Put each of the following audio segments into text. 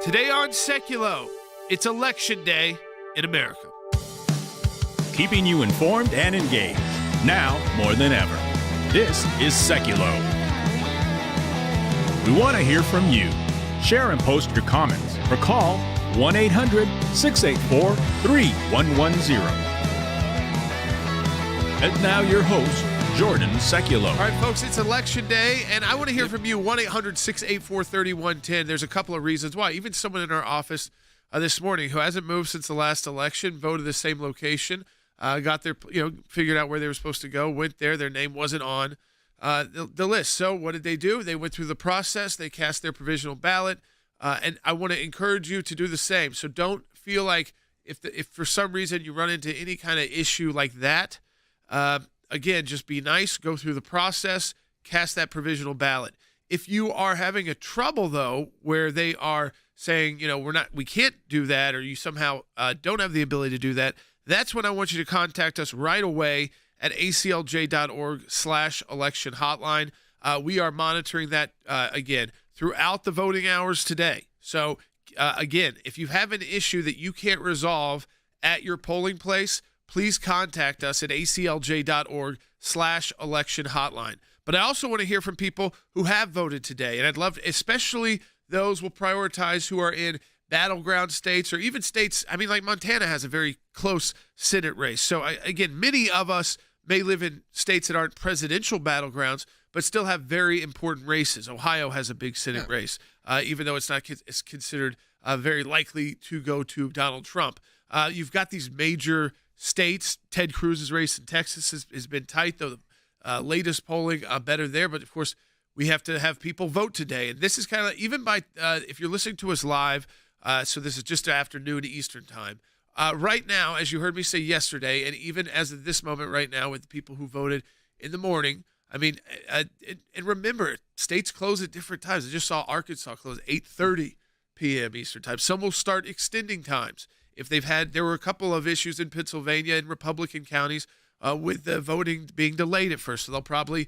Today on Sekulow, it's election day in America. Keeping you informed and engaged, now more than ever. This is Sekulow. We want to hear from you. Share and post your comments or call 1-800-684-3110. And now your host, Jordan Sekulow. All right, folks, it's election day, and I want to hear from you, 1-800-684-3110. There's a couple of reasons why. Even someone in our office this morning who hasn't moved since the last election, voted the same location, got their, figured out where they were supposed to go, went there, their name wasn't on the list. So what did they do? They went through the process, they cast their provisional ballot, and I want to encourage you to do the same. So don't feel like if for some reason you run into any kind of issue like that, again, just be nice, go through the process, cast that provisional ballot. If you are having a trouble, though, where they are saying, we can't do that, or you somehow don't have the ability to do that, that's when I want you to contact us right away at aclj.org/election hotline. We are monitoring that, again, throughout the voting hours today. So, again, if you have an issue that you can't resolve at your polling place, please contact us at aclj.org/election hotline. But I also want to hear from people who have voted today, and I'd love, especially those we'll prioritize who are in battleground states or even states, like Montana has a very close Senate race. So, again, many of us may live in states that aren't presidential battlegrounds, but still have very important races. Ohio has a big Senate race, even though it's considered very likely to go to Donald Trump. You've got these major states. Ted Cruz's race in Texas has been tight, though the latest polling better there. But, of course, we have to have people vote today. And this is kind of, even by, if you're listening to us live, so this is just afternoon Eastern time. Right now, as you heard me say yesterday, and even as of this moment right now with the people who voted in the morning, and remember, states close at different times. I just saw Arkansas close at 8:30 p.m. Eastern time. Some will start extending times. If there were a couple of issues in Pennsylvania and Republican counties with the voting being delayed at first, so they'll probably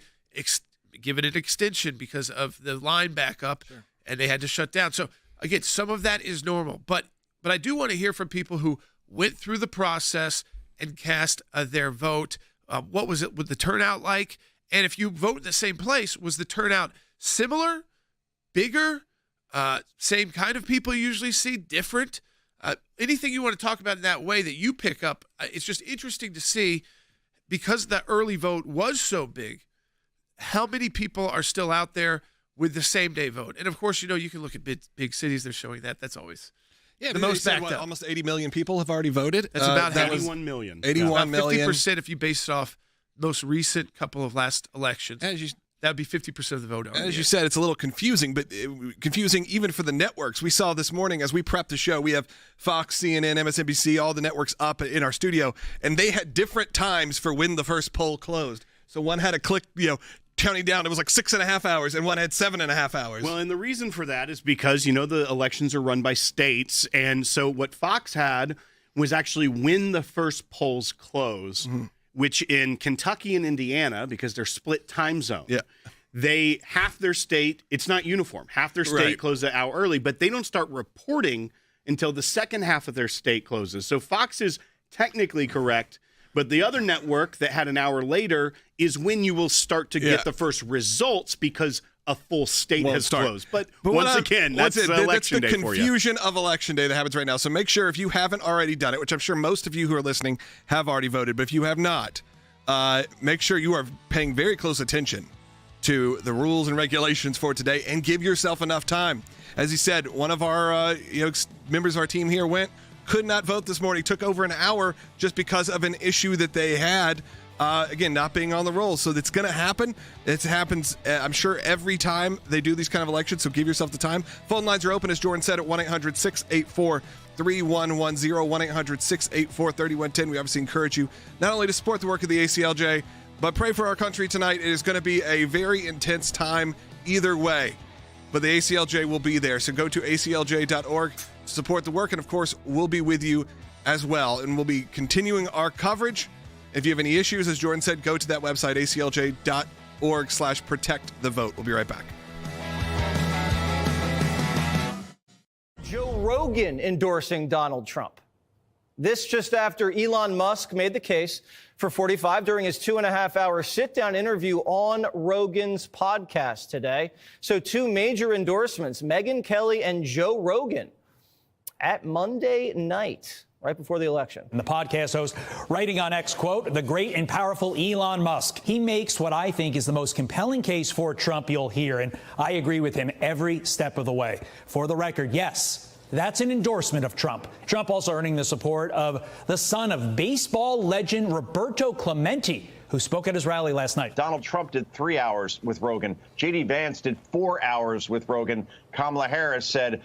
give it an extension because of the line backup, and they had to shut down. So again, some of that is normal, but I do want to hear from people who went through the process and cast their vote. What was it with the turnout like? And if you vote in the same place, was the turnout similar, bigger, same kind of people you usually see, different? Anything you want to talk about in that way that you pick up, it's just interesting to see, because the early vote was so big, how many people are still out there with the same day vote. And of course, you can look at big cities, they're showing that. That's always the most backed up. Almost 80 million people have already voted. That's about 81 million. 81 million. 50% if you base it off most recent couple of last elections. That would be 50% of the vote. As you said, it's a little confusing, but confusing even for the networks. We saw this morning as we prepped the show, we have Fox, CNN, MSNBC, all the networks up in our studio, and they had different times for when the first poll closed. So one had a click, counting down, it was like 6.5 hours, and one had 7.5 hours. Well, and the reason for that is because, the elections are run by states, and so what Fox had was actually when the first polls close, which in Kentucky and Indiana, because they're split time zones, half their state, it's not uniform. Half their state closes an hour early, but they don't start reporting until the second half of their state closes. So Fox is technically correct, but the other network that had an hour later is when you will start to get the first results because a full state has closed. But once again, that's election day for you. That's the confusion of election day that happens right now. So make sure if you haven't already done it, which I'm sure most of you who are listening have already voted, but if you have not, make sure you are paying very close attention to the rules and regulations for today and give yourself enough time. As he said, one of our members of our team here could not vote this morning, took over an hour just because of an issue that they had. Again, not being on the roll. So it's going to happen. It happens, I'm sure, every time they do these kind of elections, so give yourself the time. Phone lines are open, as Jordan said, at 1-800-684-3110, 1-800-684-3110. We obviously encourage you not only to support the work of the ACLJ, but pray for our country tonight. It is going to be a very intense time either way, but the ACLJ will be there. So go to aclj.org to support the work, and of course, we'll be with you as well, and we'll be continuing our coverage. If you have any issues, as Jordan said, go to that website, aclj.org/protect the vote. We'll be right back. Joe Rogan endorsing Donald Trump. This just after Elon Musk made the case for 45 during his 2.5-hour sit-down interview on Rogan's podcast today. So two major endorsements, Megyn Kelly and Joe Rogan, at Monday night, right before the election. And the podcast host writing on X, quote, the great and powerful Elon Musk. He makes what I think is the most compelling case for Trump you'll hear, and I agree with him every step of the way. For the record, yes, that's an endorsement of Trump. Trump also earning the support of the son of baseball legend Roberto Clemente, who spoke at his rally last night. Donald Trump did 3 hours with Rogan. J.D. Vance did 4 hours with Rogan. Kamala Harris said,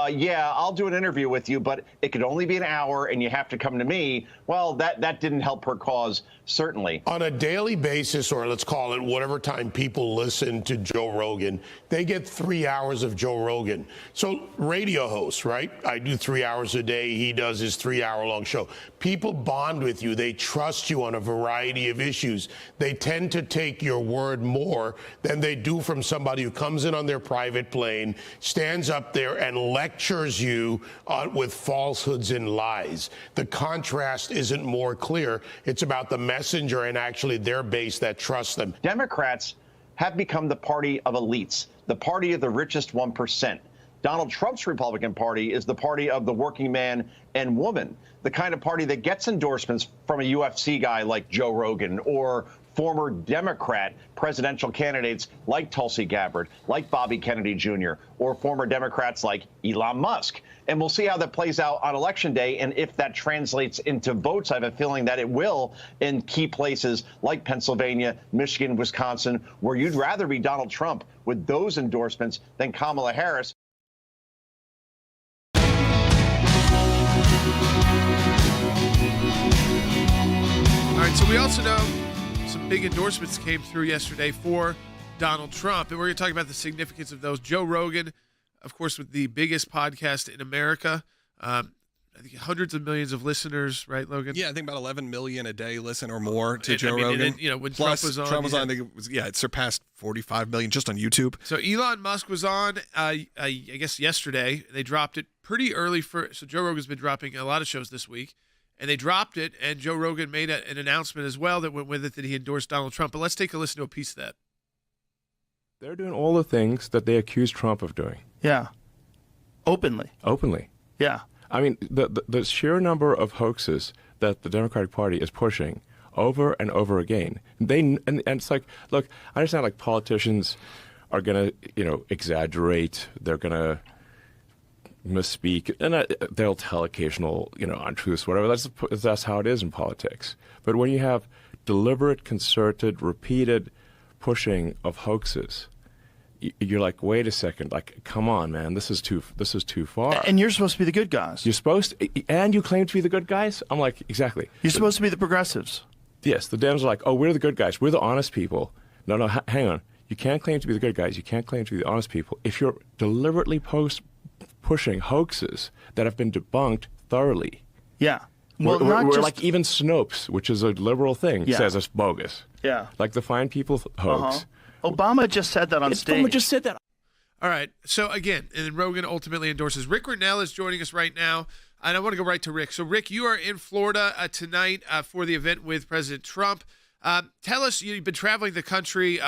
yeah, I'll do an interview with you, but it could only be an hour and you have to come to me. Well, that didn't help her cause, certainly. On a daily basis, or let's call it whatever time people listen to Joe Rogan, they get 3 hours of Joe Rogan. So radio hosts, right? I do 3 hours a day. He does his 3-hour-long show. People bond with you. They trust you on a variety of issues. They tend to take your word more than they do from somebody who comes in on their private plane, stands up there and lectures you with falsehoods and lies. The contrast isn't more clear. It's about the messenger and actually their base that trusts them. Democrats have become the party of elites, the party of the richest 1%. Donald Trump's Republican Party is the party of the working man and woman, the kind of party that gets endorsements from a UFC guy like Joe Rogan or former Democrat presidential candidates like Tulsi Gabbard, like Bobby Kennedy Jr., or former Democrats like Elon Musk. And we'll see how that plays out on Election Day and if that translates into votes. I have a feeling that it will in key places like Pennsylvania, Michigan, Wisconsin, where you'd rather be Donald Trump with those endorsements than Kamala Harris. All right, so we also know some big endorsements came through yesterday for Donald Trump, and we're going to talk about the significance of those. Joe Rogan, of course, with the biggest podcast in America. I think hundreds of millions of listeners, right, Logan? Yeah, I think about 11 million a day listen or more to Joe Rogan. Rogan. And, when Plus, Trump was on, I think it surpassed 45 million just on YouTube. So Elon Musk was on, I guess yesterday. They dropped it pretty early so Joe Rogan's been dropping a lot of shows this week. And they dropped it, and Joe Rogan made an announcement as well that went with it that he endorsed Donald Trump. But let's take a listen to a piece of that. They're doing all the things that they accuse Trump of doing. Yeah. Openly. Yeah. I mean, the sheer number of hoaxes that the Democratic Party is pushing over and over again. And it's like, look, I understand like politicians are going to, exaggerate. They're going to misspeak, and they'll tell occasional, untruths, whatever. That's how it is in politics. But when you have deliberate, concerted, repeated pushing of hoaxes, you're like, wait a second, like, come on, man, this is too far. And you're supposed to be the good guys. You're supposed to, and you claim to be the good guys? I'm like, exactly. You're supposed to be the progressives. Yes, the Dems are like, oh, we're the good guys. We're the honest people. No, hang on. You can't claim to be the good guys. You can't claim to be the honest people if you're deliberately pushing hoaxes that have been debunked thoroughly. Yeah. Well, we're like even Snopes, which is a liberal thing, says it's bogus. Yeah. Like the Fine People hoax. Obama just said that on stage. Obama just said that. All right. So again, and then Rogan ultimately endorses. Rick Renell is joining us right now, and I want to go right to Rick. So Rick, you are in Florida tonight for the event with President Trump. Tell us, you've been traveling the country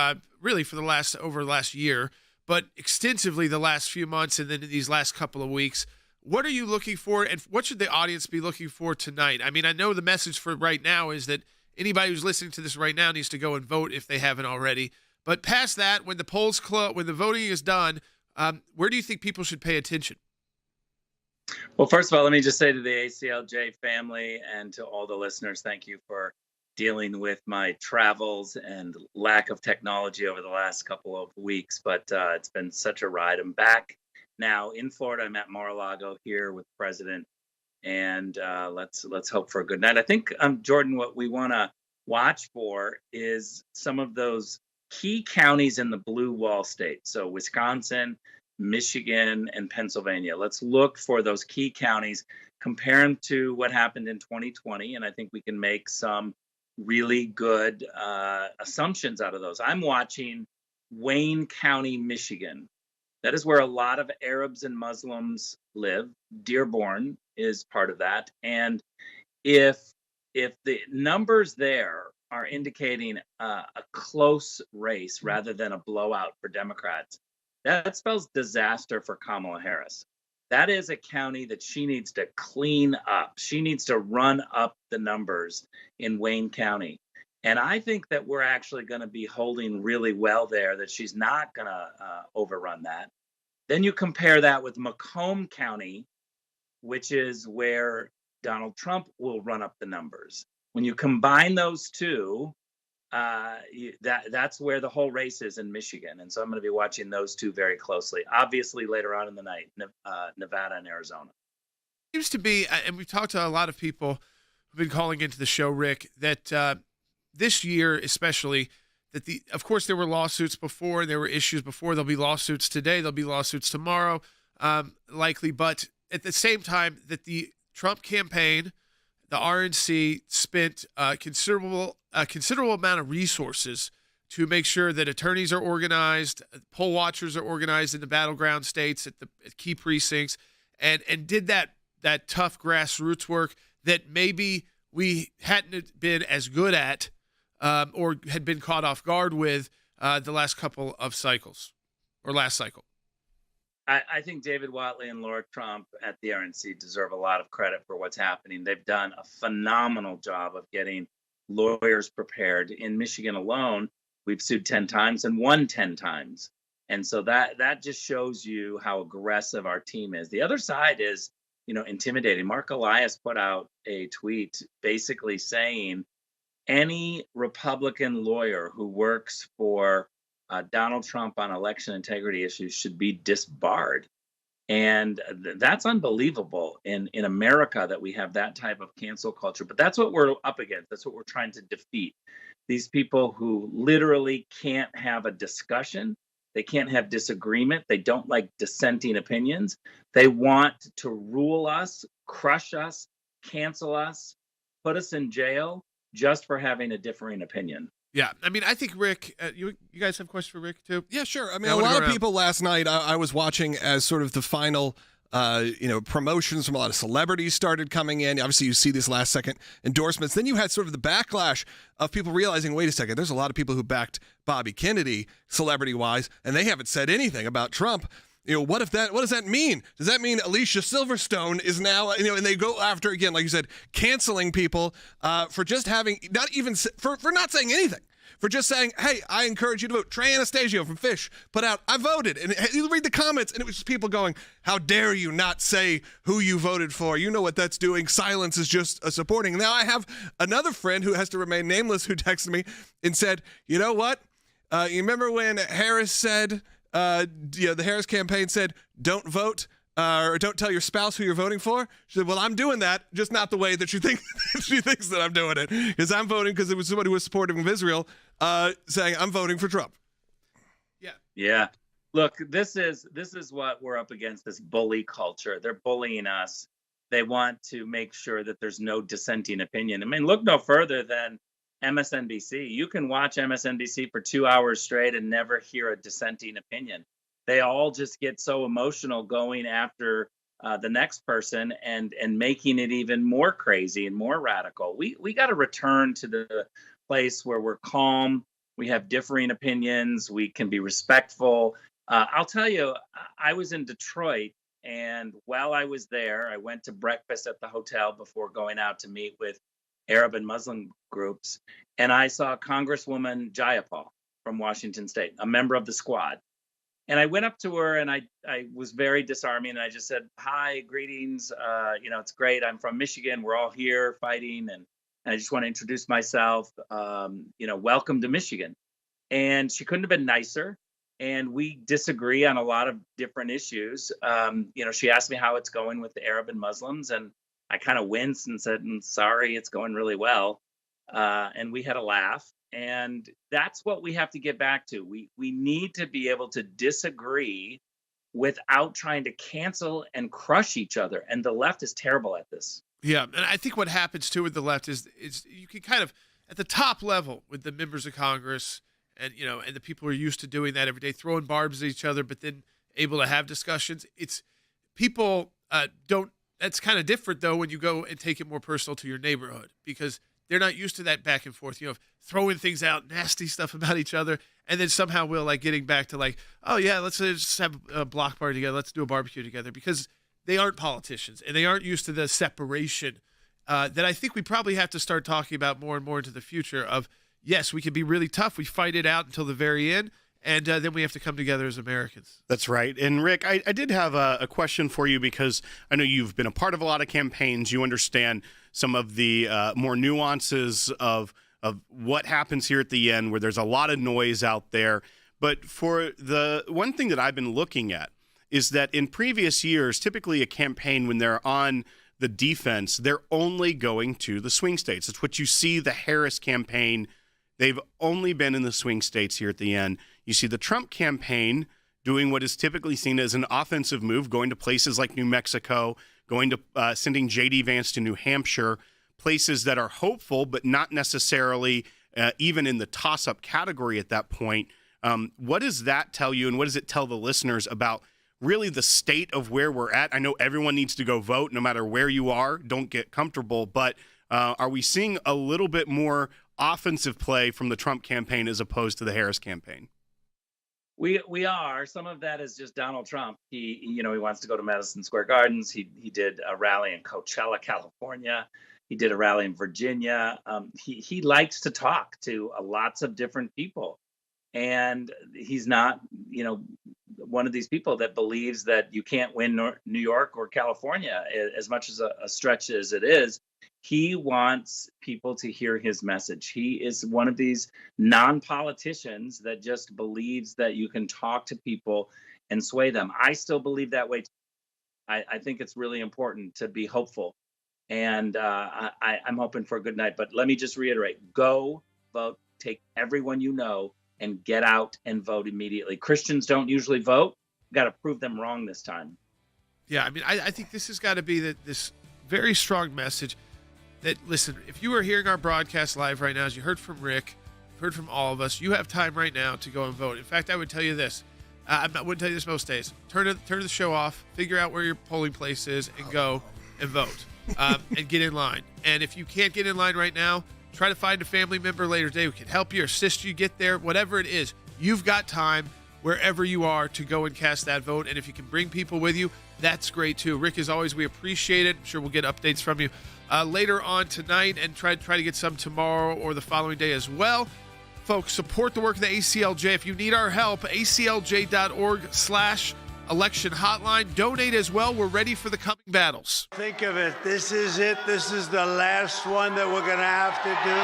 really for over the last year, but extensively the last few months and then these last couple of weeks. What are you looking for, and what should the audience be looking for tonight? I mean, I know the message for right now is that anybody who's listening to this right now needs to go and vote if they haven't already. But past that, when the polls close, when the voting is done, where do you think people should pay attention? Well, first of all, let me just say to the ACLJ family and to all the listeners, thank you for dealing with my travels and lack of technology over the last couple of weeks. But it's been such a ride. I'm back now in Florida. I'm at Mar-a-Lago here with the president, and let's hope for a good night. I think, Jordan, what we want to watch for is some of those key counties in the blue wall states. So Wisconsin, Michigan, and Pennsylvania. Let's look for those key counties, compare them to what happened in 2020, and I think we can make some really good assumptions out of those. I'm watching Wayne County, Michigan. That is where a lot of Arabs and Muslims live. Dearborn is part of that. And if the numbers there are indicating a close race rather than a blowout for Democrats, that spells disaster for Kamala Harris. That is a county that she needs to clean up. She needs to run up the numbers in Wayne County. And I think that we're actually going to be holding really well there, that she's not going to overrun that. Then you compare that with Macomb County, which is where Donald Trump will run up the numbers. When you combine those two, that's where the whole race is in Michigan. And so I'm going to be watching those two very closely. Obviously, later on in the night, Nevada and Arizona. Seems to be, and we've talked to a lot of people who've been calling into the show, Rick, that this year especially, that of course there were lawsuits before, and there were issues before. There'll be lawsuits today. There'll be lawsuits tomorrow, likely. But at the same time, that the Trump campaign, the RNC, spent a considerable amount of resources to make sure that attorneys are organized, poll watchers are organized in the battleground states at key precincts, and did that tough grassroots work that maybe we hadn't been as good at or had been caught off guard with the last couple of cycles, or last cycle. I think David Watley and Laura Trump at the RNC deserve a lot of credit for what's happening. They've done a phenomenal job of getting lawyers prepared. In Michigan alone, we've sued 10 times and won 10 times. And so that just shows you how aggressive our team is. The other side is, intimidating. Mark Elias put out a tweet basically saying any Republican lawyer who works for Donald Trump on election integrity issues should be disbarred. And that's unbelievable in America that we have that type of cancel culture. But that's what we're up against. That's what we're trying to defeat. These people who literally can't have a discussion. They can't have disagreement. They don't like dissenting opinions. They want to rule us, crush us, cancel us, put us in jail just for having a differing opinion. Yeah, I mean, I think Rick, you guys have a question for Rick too? Yeah, sure. I mean, a lot of people last night, I was watching as sort of the final, promotions from a lot of celebrities started coming in. Obviously, you see these last second endorsements. Then you had sort of the backlash of people realizing, wait a second, there's a lot of people who backed Bobby Kennedy, celebrity-wise, and they haven't said anything about Trump. What does that mean? Does that mean Alicia Silverstone is now, and they go after, again, like you said, canceling people for just having, for not saying anything, for just saying, hey, I encourage you to vote. Trey Anastasio from Fish put out, I voted. And you read the comments, and it was just people going, how dare you not say who you voted for? You know what that's doing. Silence is just supporting. Now I have another friend who has to remain nameless who texted me and said, you know what? You remember when Harris said, the Harris campaign said, don't vote or don't tell your spouse who you're voting for? She said, well, I'm doing that, just not the way that she thinks that I'm doing it. Because I'm voting because it was somebody who was supportive of Israel saying, I'm voting for Trump. Yeah. Look, this is what we're up against, this bully culture. They're bullying us. They want to make sure that there's no dissenting opinion. I mean, look no further than MSNBC. You can watch MSNBC for 2 hours straight and never hear a dissenting opinion. They all just get so emotional going after the next person and making it even more crazy and more radical. We got to return to the place where we're calm. We have differing opinions. We can be respectful. I'll tell you, I was in Detroit, and while I was there, I went to breakfast at the hotel before going out to meet with Arab and Muslim groups, and I saw Congresswoman Jayapal from Washington State, a member of the squad. And I went up to her, and I was very disarming, and I just said, hi, greetings, it's great. I'm from Michigan. We're all here fighting, and I just want to introduce myself, welcome to Michigan. And she couldn't have been nicer, and we disagree on a lot of different issues. She asked me how it's going with the Arab and Muslims, and I kind of winced and said, sorry, it's going really well. And we had a laugh. And that's what we have to get back to. We need to be able to disagree without trying to cancel and crush each other. And the left is terrible at this. Yeah, and I think what happens too with the left is you can kind of, at the top level with the members of Congress and the people who are used to doing that every day, throwing barbs at each other, but then able to have discussions. It's people don't. That's kind of different though when you go and take it more personal to your neighborhood, because they're not used to that back and forth, you know, throwing things out, nasty stuff about each other, and then somehow we'll like getting back to like, oh yeah, let's just have a block party together, let's do a barbecue together, because they aren't politicians and they aren't used to the separation that I think we probably have to start talking about more and more into the future of, yes, we can be really tough, we fight it out until the very end, and then we have to come together as Americans. That's right. And Rick, I did have a question for you, because I know you've been a part of a lot of campaigns. You understand some of the more nuances of what happens here at the end, where there's a lot of noise out there. But for the one thing that I've been looking at is that in previous years, typically a campaign, when they're on the defense, they're only going to the swing states. It's what you see the Harris campaign. They've only been in the swing states here at the end. You see the Trump campaign doing what is typically seen as an offensive move, going to places like New Mexico, going to sending J.D. Vance to New Hampshire, places that are hopeful but not necessarily even in the toss-up category at that point. What does that tell you, and what does it tell the listeners about really the state of where we're at? I know everyone needs to go vote no matter where you are. Don't get comfortable, but are we seeing a little bit more offensive play from the Trump campaign as opposed to the Harris campaign? We are. Some of that is just Donald Trump. He wants to go to Madison Square Gardens. He did a rally in Coachella, California. He did a rally in Virginia. He likes to talk to lots of different people, and he's not, one of these people that believes that you can't win New York or California, as much as a stretch as it is. He wants people to hear his message. He is one of these non-politicians that just believes that you can talk to people and sway them. I still believe that way. I think it's really important to be hopeful. And I'm hoping for a good night. But let me just reiterate, go vote, take everyone you know, and get out and vote immediately. Christians don't usually vote. Got to prove them wrong this time. Yeah, I mean, I think this has got to be this very strong message. That, listen, if you are hearing our broadcast live right now, as you heard from Rick, heard from all of us, you have time right now to go and vote. In fact, I would tell you this. I wouldn't tell you this most days. Turn the show off, figure out where your polling place is, and go and vote and get in line. And if you can't get in line right now, try to find a family member later today who can help you or assist you get there, whatever it is. You've got time wherever you are to go and cast that vote. And if you can bring people with you, that's great too. Rick, as always, we appreciate it. I'm sure we'll get updates from you later on tonight, and try to get some tomorrow or the following day as well. Folks, support the work of the ACLJ. If you need our help, aclj.org/election hotline. Donate as well. We're ready for the coming battles. Think of it. This is it. This is the last one that we're going to have to do.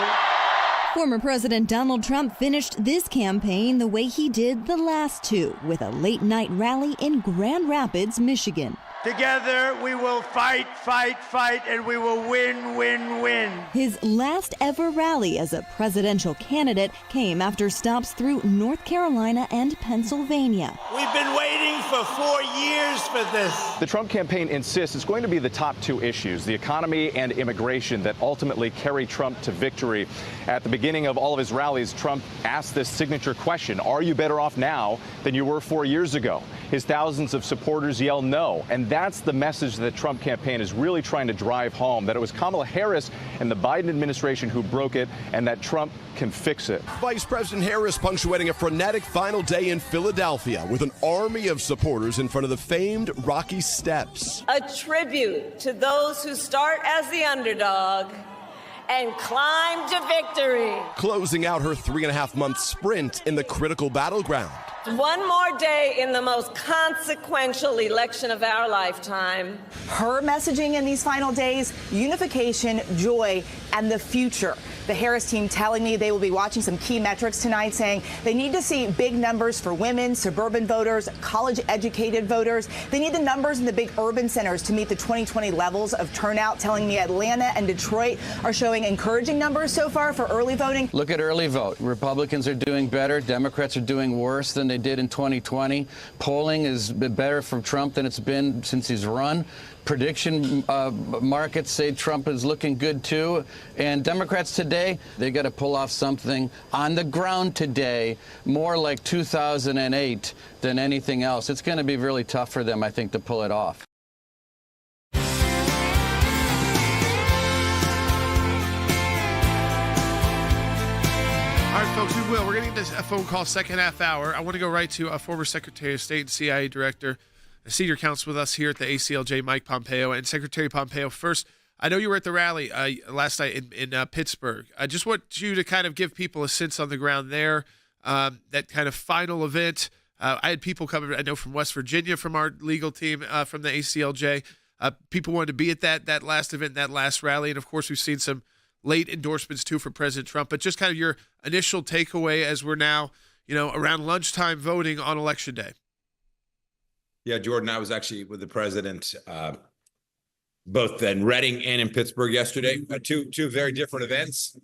Former President Donald Trump finished this campaign the way he did the last two, with a late-night rally in Grand Rapids, Michigan. Together, we will fight, fight, fight, and we will win, win, win. His last ever rally as a presidential candidate came after stops through North Carolina and Pennsylvania. We've been waiting for 4 years for this. The Trump campaign insists it's going to be the top two issues, the economy and immigration, that ultimately carry Trump to victory. At the beginning of all of his rallies, Trump asked this signature question: are you better off now than you were 4 years ago? His thousands of supporters yell no, and that's the message that the Trump campaign is really trying to drive home, that it was Kamala Harris and the Biden administration who broke it, and that Trump can fix it. Vice President Harris punctuating a frenetic final day in Philadelphia with an army of supporters in front of the famed Rocky Steps. A tribute to those who start as the underdog and climb to victory. Closing out her 3.5-month sprint in the critical battleground. One more day in the most consequential election of our lifetime. Her messaging in these final days: unification, joy, and the future. The Harris team telling me they will be watching some key metrics tonight, saying they need to see big numbers for women, suburban voters, college-educated voters. They need the numbers in the big urban centers to meet the 2020 levels of turnout, telling me Atlanta and Detroit are showing encouraging numbers so far for early voting. Look at early vote. Republicans are doing better. Democrats are doing worse than they did in 2020. Polling is better for Trump than it's been since he's run. Prediction markets say Trump is looking good, too. And Democrats today today. They got to pull off something on the ground today, more like 2008 than anything else. It's going to be really tough for them, I think, to pull it off. All right, folks, we will. We're getting to a phone call second half hour. I want to go right to former Secretary of State and CIA Director, Senior Counsel with us here at the ACLJ, Mike Pompeo. And Secretary Pompeo, first, I know you were at the rally last night in Pittsburgh. I just want you to kind of give people a sense on the ground there, that kind of final event. I had people coming, I know, from West Virginia, from our legal team, from the ACLJ. People wanted to be at that last event, that last rally. And, of course, we've seen some late endorsements, too, for President Trump. But just kind of your initial takeaway as we're now, around lunchtime voting on Election Day. Yeah, Jordan, I was actually with the president both in Reading and in Pittsburgh yesterday. Two very different events.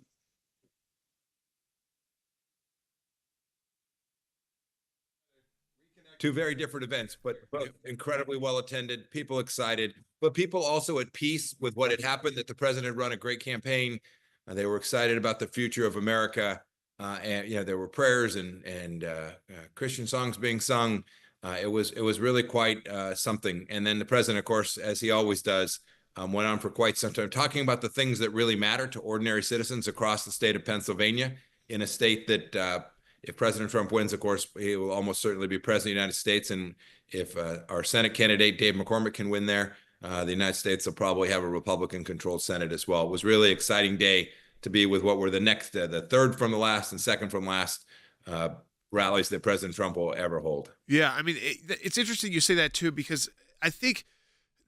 Two very different events, but both incredibly well attended, people excited, but people also at peace with what had happened, that the president run a great campaign. They were excited about the future of America. And there were prayers and Christian songs being sung. It was really quite something. And then the president, of course, as he always does, went on for quite some time talking about the things that really matter to ordinary citizens across the state of Pennsylvania, in a state that if President Trump wins, of course, he will almost certainly be president of the United States. And if our Senate candidate, Dave McCormick, can win there, the United States will probably have a Republican-controlled Senate as well. It was really an exciting day to be with what were the third from the last and second from last rallies that President Trump will ever hold. Yeah, I mean, it's interesting you say that, too, because I think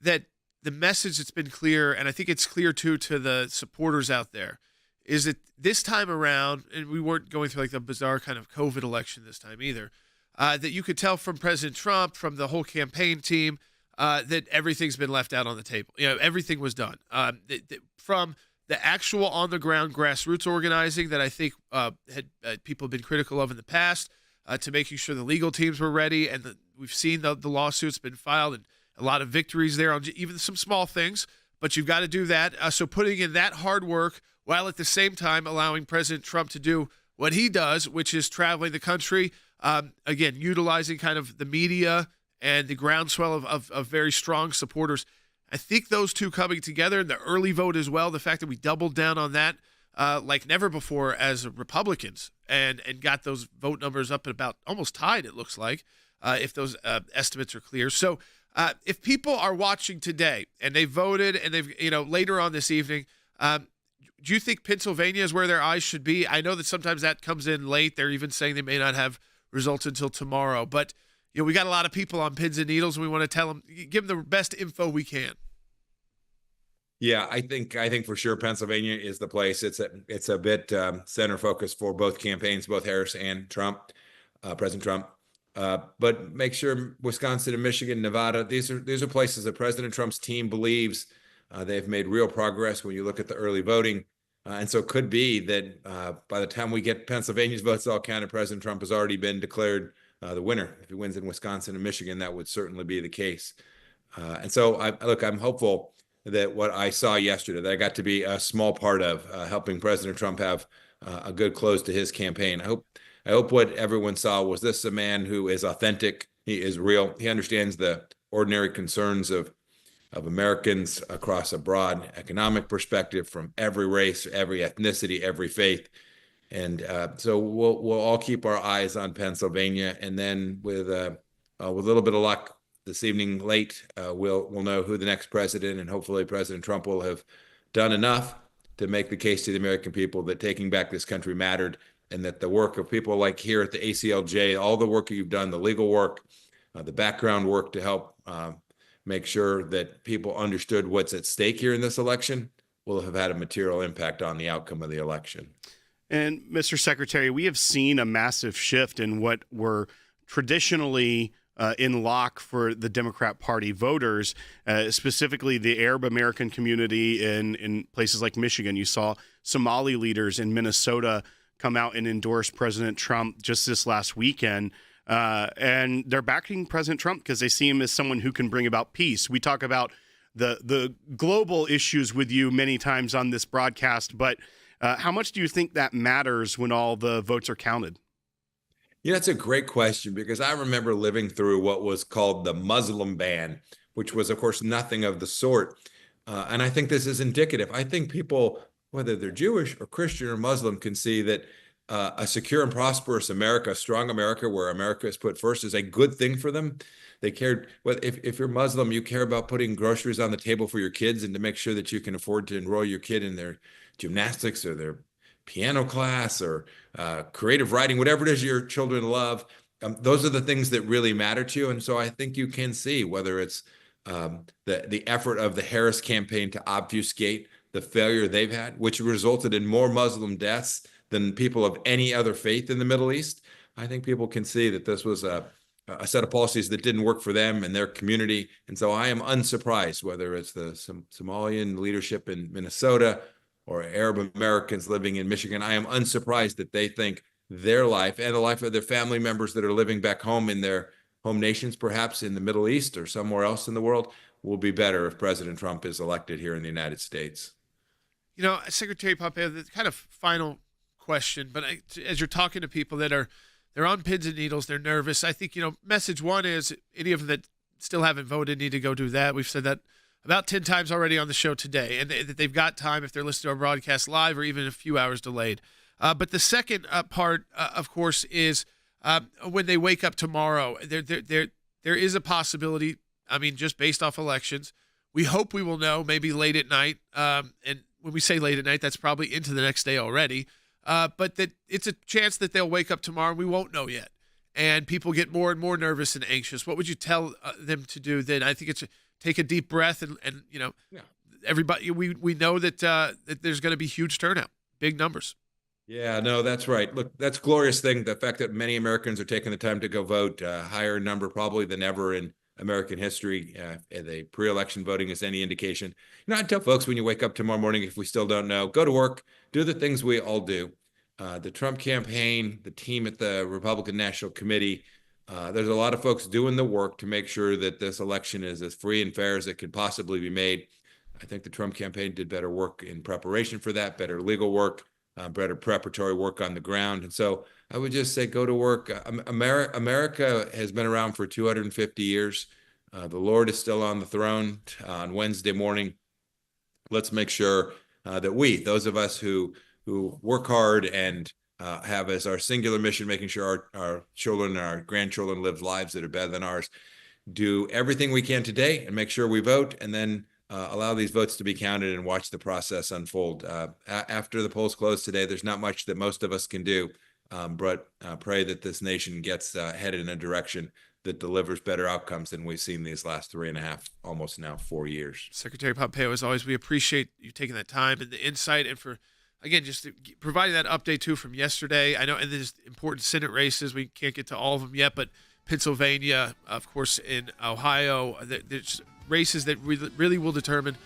that the message that's been clear, and I think it's clear, too, to the supporters out there, is that this time around, and we weren't going through like the bizarre kind of COVID election this time either, that you could tell from President Trump, from the whole campaign team, that everything's been left out on the table. Everything was done. From the actual on-the-ground grassroots organizing that I think people have been critical of in the past, to making sure the legal teams were ready, and we've seen the lawsuits been filed, and a lot of victories there on even some small things, but you've got to do that. So putting in that hard work, while at the same time allowing President Trump to do what he does, which is traveling the country, again, utilizing kind of the media and the groundswell of very strong supporters. I think those two coming together, and the early vote as well, the fact that we doubled down on that like never before as Republicans, and got those vote numbers up at about almost tied, it looks like, if those estimates are clear. So if people are watching today and they voted and they've, later on this evening, do you think Pennsylvania is where their eyes should be? I know that sometimes that comes in late. They're even saying they may not have results until tomorrow. But, we got a lot of people on pins and needles, and we want to tell them, give them the best info we can. Yeah, I think for sure Pennsylvania is the place. It's a bit center focus for both campaigns, both Harris and Trump, President Trump. But make sure Wisconsin and Michigan, Nevada, these are places that President Trump's team believes they've made real progress when you look at the early voting. And so it could be that by the time we get Pennsylvania's votes all counted, President Trump has already been declared the winner. If he wins in Wisconsin and Michigan, that would certainly be the case. And so I'm hopeful that what I saw yesterday, that I got to be a small part of helping President Trump have a good close to his campaign. I hope what everyone saw was this a man who is authentic. He is real. He understands the ordinary concerns of Americans across a broad economic perspective, from every race, every ethnicity, every faith. And so we'll all keep our eyes on Pennsylvania, and then with a little bit of luck this evening late, we'll know who the next president, and hopefully President Trump will have done enough to make the case to the American people that taking back this country mattered, and that the work of people like here at the ACLJ, all the work you've done, the legal work, the background work to help make sure that people understood what's at stake here in this election, will have had a material impact on the outcome of the election. And Mr. Secretary, we have seen a massive shift in what were traditionally in lock for the Democrat Party voters, specifically the Arab American community in places like Michigan. You saw Somali leaders in Minnesota come out and endorse President Trump just this last weekend. And they're backing President Trump because they see him as someone who can bring about peace. We talk about the global issues with you many times on this broadcast, but How much do you think that matters when all the votes are counted? Yeah, that's a great question, because I remember living through what was called the Muslim ban, which was, of course, nothing of the sort. And I think this is indicative. I think people, whether they're Jewish or Christian or Muslim, can see that a secure and prosperous America, a strong America where America is put first, is a good thing for them. They cared. Well, if you're Muslim, you care about putting groceries on the table for your kids and to make sure that you can afford to enroll your kid in their gymnastics or their piano class or creative writing, whatever it is your children love. Those are the things that really matter to you. And so I think you can see whether it's the effort of the Harris campaign to obfuscate the failure they've had, which resulted in more Muslim deaths than people of any other faith in the Middle East. I think people can see that this was a set of policies that didn't work for them and their community. And so I am unsurprised, whether it's the Somalian leadership in Minnesota or Arab Americans living in Michigan, I am unsurprised that they think their life and the life of their family members that are living back home in their home nations, perhaps in the Middle East or somewhere else in the world, will be better if President Trump is elected here in the United States. You know, Secretary Pompeo, the kind of final question, but as you're talking to people that they're on pins and needles, they're nervous. I think, message one is any of them that still haven't voted need to go do that. We've said that about 10 times already on the show today, and that they've got time if they're listening to our broadcast live or even a few hours delayed. But the second part, of course, is when they wake up tomorrow, there is a possibility, just based off elections, we hope we will know maybe late at night. And when we say late at night, that's probably into the next day already. But that it's a chance that they'll wake up tomorrow and we won't know yet. And people get more and more nervous and anxious. What would you tell them to do then? I think it's take a deep breath and everybody, we know that there's going to be huge turnout, big numbers. Yeah, no, that's right. Look, that's a glorious thing. The fact that many Americans are taking the time to go vote, higher number probably than ever in American history. The pre-election voting is any indication. I tell folks when you wake up tomorrow morning, if we still don't know, go to work, do the things we all do. The Trump campaign, the team at the Republican National Committee, there's a lot of folks doing the work to make sure that this election is as free and fair as it could possibly be made. I think the Trump campaign did better work in preparation for that, better legal work, better preparatory work on the ground. And so I would just say go to work. America has been around for 250 years. The Lord is still on the throne on Wednesday morning. Let's make sure that those of us who work hard and have as our singular mission, making sure our children and our grandchildren live lives that are better than ours, do everything we can today and make sure we vote, and then allow these votes to be counted and watch the process unfold. After the polls close today, there's not much that most of us can do, but pray that this nation gets headed in a direction that delivers better outcomes than we've seen these last 3.5, almost now 4 years. Secretary Pompeo, as always, we appreciate you taking that time and the insight, and for, again, just providing that update too from yesterday. I know, and there's important Senate races. We can't get to all of them yet, but Pennsylvania, of course, in Ohio, there's races that really will determine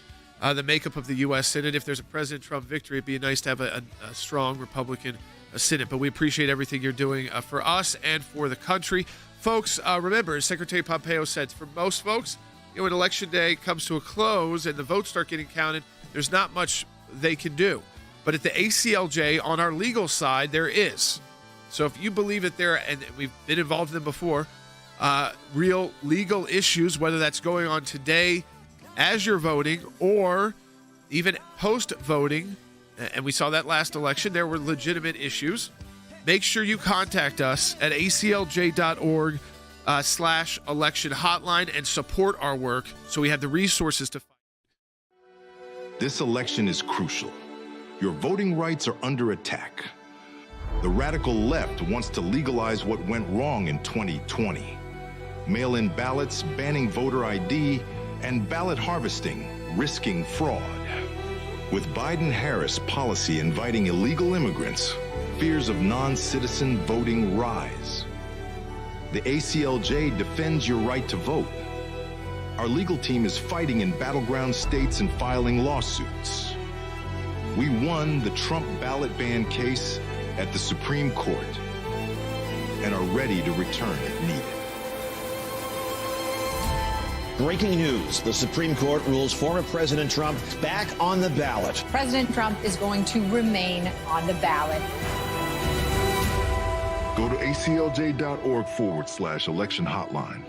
the makeup of the U.S. Senate. If there's a President Trump victory, it'd be nice to have a strong Republican Senate. But we appreciate everything you're doing for us and for the country. Folks, remember, as Secretary Pompeo said, for most folks, when Election Day comes to a close and the votes start getting counted, there's not much they can do. But at the ACLJ, on our legal side, there is. So if you believe that there, and we've been involved in them before, real legal issues, whether that's going on today as you're voting or even post-voting, and we saw that last election, there were legitimate issues, make sure you contact us at aclj.org/election hotline and support our work so we have the resources to fight. This election is crucial. Your voting rights are under attack. The radical left wants to legalize what went wrong in 2020. Mail-in ballots, banning voter ID, and ballot harvesting, risking fraud. With Biden-Harris policy inviting illegal immigrants, fears of non-citizen voting rise. The ACLJ defends your right to vote. Our legal team is fighting in battleground states and filing lawsuits. We won the Trump ballot ban case at the Supreme Court and are ready to return if needed. Breaking news. The Supreme Court rules former President Trump back on the ballot. President Trump is going to remain on the ballot. Go to aclj.org/election hotline.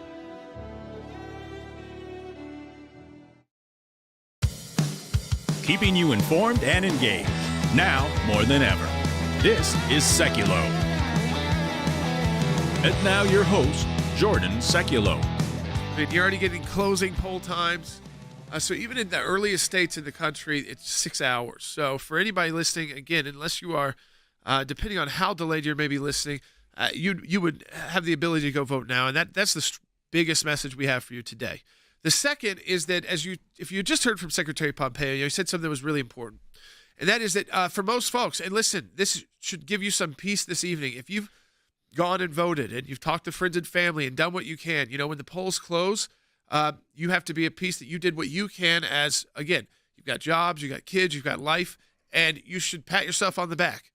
Keeping you informed and engaged. Now more than ever. This is Sekulow. And now your host, Jordan Sekulow. I mean, you're already getting closing poll times. So even in the earliest states in the country, it's 6 hours. So for anybody listening, again, unless you are, depending on how delayed you're maybe listening, you would have the ability to go vote now. And that's the biggest message we have for you today. The second is that if you just heard from Secretary Pompeo, he said something that was really important. And that is that for most folks, and listen, this should give you some peace this evening. If you've gone and voted and you've talked to friends and family and done what you can, when the polls close, you have to be at peace that you did what you can as, again, you've got jobs, you've got kids, you've got life, and you should pat yourself on the back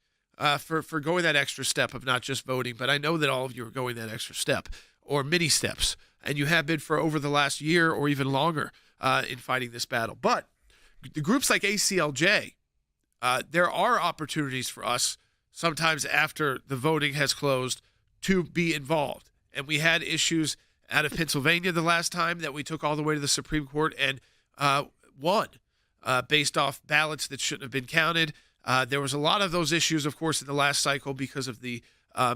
for going that extra step of not just voting. But I know that all of you are going that extra step or many steps, and you have been for over the last year or even longer in fighting this battle. But the groups like ACLJ, there are opportunities for us sometimes after the voting has closed to be involved. And we had issues out of Pennsylvania the last time that we took all the way to the Supreme Court and won based off ballots that shouldn't have been counted. There was a lot of those issues, of course, in the last cycle because of the